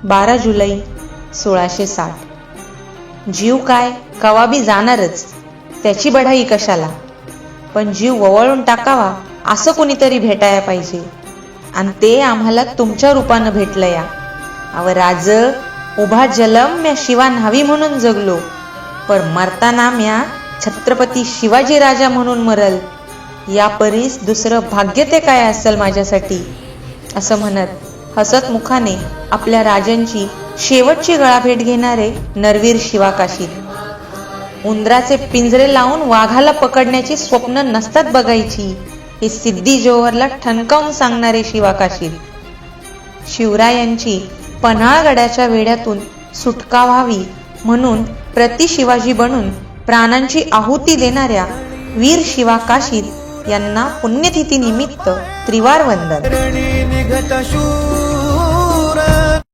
12 जुलै 1660. जीव काय कवाबी जाणारच, त्याची बढाई कशाला, पण जीव ववळून टाकावा असं कुणीतरी भेटाया पाहिजे, आणि ते आम्हाला तुमच्या रूपानं भेटलं या. अव राज, उभा जलम म्या शिवा न्हावी म्हणून जगलो, पण मरताना म्या छत्रपती शिवाजी राजा म्हणून मरल, या परीस दुसरं भाग्य ते काय असेल माझ्यासाठी, असं म्हणत हसत मुखाने आपल्या राजांची शेवटची गळाभेट घेणारे नरवीर शिवाकाशीत. उंदराचे पिंजरे लावून वाघाला पकडण्याची स्वप्न नसतात बघायची, हे सिद्धी जोहरला ठणकावून सांगणारे शिवाकाशीत. शिवरायांची पन्हाळगडाच्या वेढ्यातून सुटका व्हावी म्हणून प्रति शिवाजी बनून प्राणांची आहुती देणाऱ्या वीर शिवाकाशीत यांना पुण्यतिथी निमित्त त्रिवार वंदन.